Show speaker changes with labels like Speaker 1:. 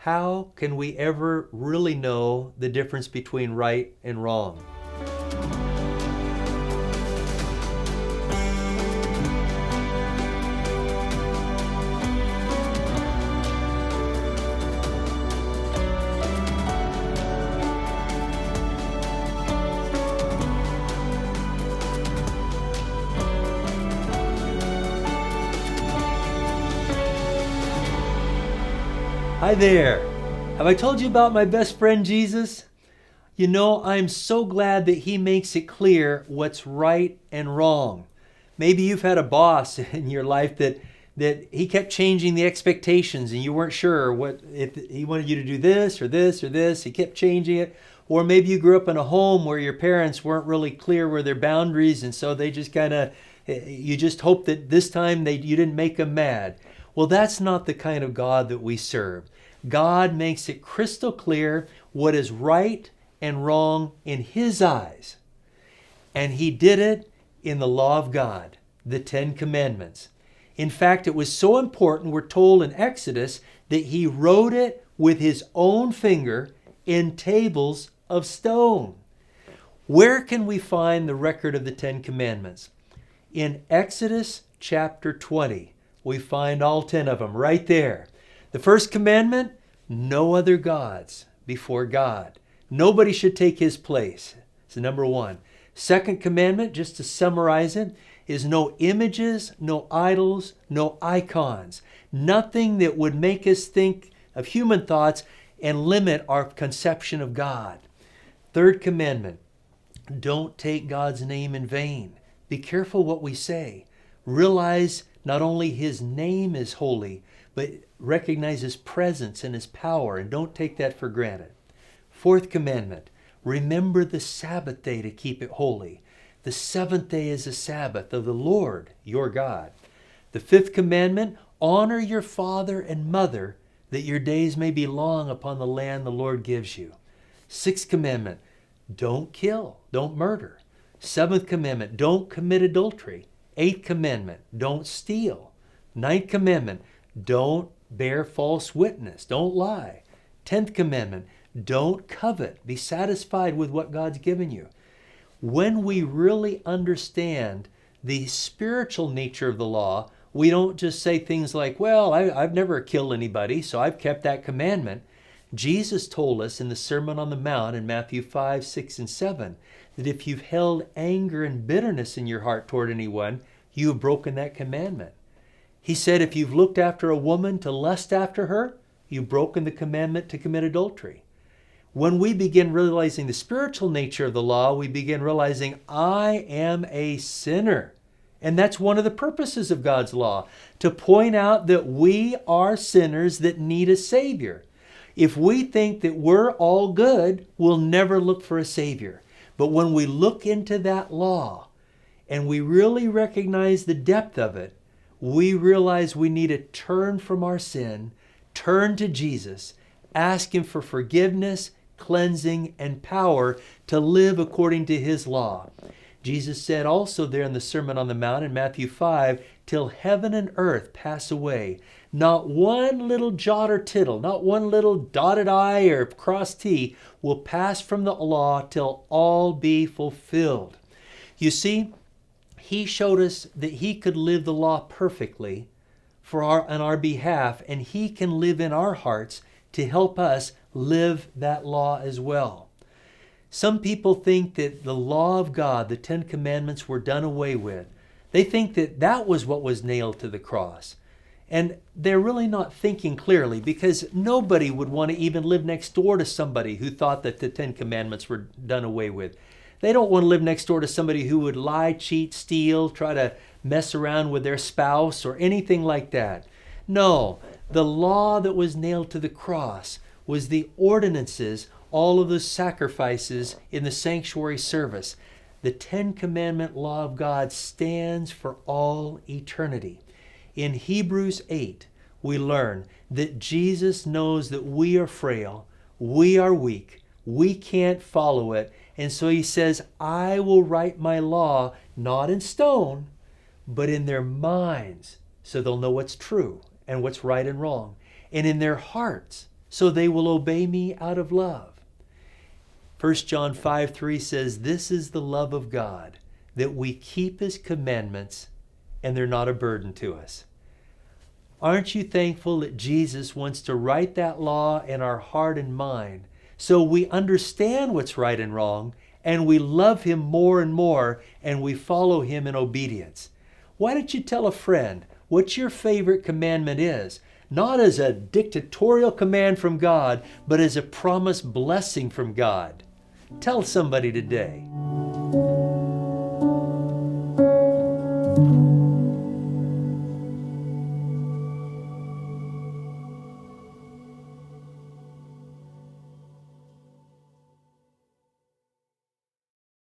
Speaker 1: how can we ever really know the difference between right and wrong? Hi there. Have I told you about my best friend Jesus? You know, I'm so glad that he makes it clear what's right and wrong. Maybe you've had a boss in your life that he kept changing the expectations and you weren't sure what if he wanted you to do this or this or this. He kept changing it. Or maybe you grew up in a home where your parents weren't really clear where their boundaries, and so they just you just hope that this time you didn't make them mad. Well, that's not the kind of God that we serve. God makes it crystal clear what is right and wrong in His eyes. And He did it in the law of God, the 10 Commandments. In fact, it was so important, we're told in Exodus, that He wrote it with His own finger in tables of stone. Where can we find the record of the 10 Commandments? In Exodus chapter 20, we find all 10 of them right there. The first commandment, no other gods before God. Nobody should take His place. It's number 1. Second commandment, just to summarize it, is no images, no idols, no icons. Nothing that would make us think of human thoughts and limit our conception of God. Third commandment, don't take God's name in vain. Be careful what we say. Realize not only His name is holy, but recognize His presence and His power, and don't take that for granted. Fourth commandment, remember the Sabbath day to keep it holy. The seventh day is the Sabbath of the Lord, your God. The fifth commandment, honor your father and mother, that your days may be long upon the land the Lord gives you. Sixth commandment, don't kill, don't murder. Seventh commandment, don't commit adultery. Eighth commandment, don't steal. Ninth commandment, don't bear false witness, don't lie. 10th commandment, don't covet, be satisfied with what God's given you. When we really understand the spiritual nature of the law, we don't just say things like, well, I've never killed anybody, so I've kept that commandment. Jesus told us in the Sermon on the Mount in Matthew 5, 6, and 7, that if you've held anger and bitterness in your heart toward anyone, you have broken that commandment. He said if you've looked after a woman to lust after her, you've broken the commandment to commit adultery. When we begin realizing the spiritual nature of the law, we begin realizing I am a sinner. And that's one of the purposes of God's law, to point out that we are sinners that need a Savior. If we think that we're all good, we'll never look for a Savior. But when we look into that law and we really recognize the depth of it, we realize we need to turn from our sin, turn to Jesus, ask Him for forgiveness, cleansing, and power to live according to His law. Jesus said also there in the Sermon on the Mount in Matthew 5, till heaven and earth pass away, not one little jot or tittle, not one little dotted I or crossed T will pass from the law till all be fulfilled. You see, He showed us that He could live the law perfectly on our behalf, and He can live in our hearts to help us live that law as well. Some people think that the law of God, the 10 Commandments, were done away with. They think that that was what was nailed to the cross. And they're really not thinking clearly, because nobody would want to even live next door to somebody who thought that the 10 Commandments were done away with. They don't want to live next door to somebody who would lie, cheat, steal, try to mess around with their spouse or anything like that. No, the law that was nailed to the cross was the ordinances, all of the sacrifices in the sanctuary service. The 10 Commandment law of God stands for all eternity. In Hebrews 8, we learn that Jesus knows that we are frail, we are weak, we can't follow it, and so He says, I will write my law not in stone, but in their minds, so they'll know what's true and what's right and wrong, and in their hearts, so they will obey me out of love. 1 John 5:3 says, "This is the love of God, that we keep his commandments, and they're not a burden to us." Aren't you thankful that Jesus wants to write that law in our heart and mind so we understand what's right and wrong, and we love him more and more, and we follow him in obedience? Why don't you tell a friend what your favorite commandment is? Not as a dictatorial command from God, but as a promised blessing from God. Tell somebody today.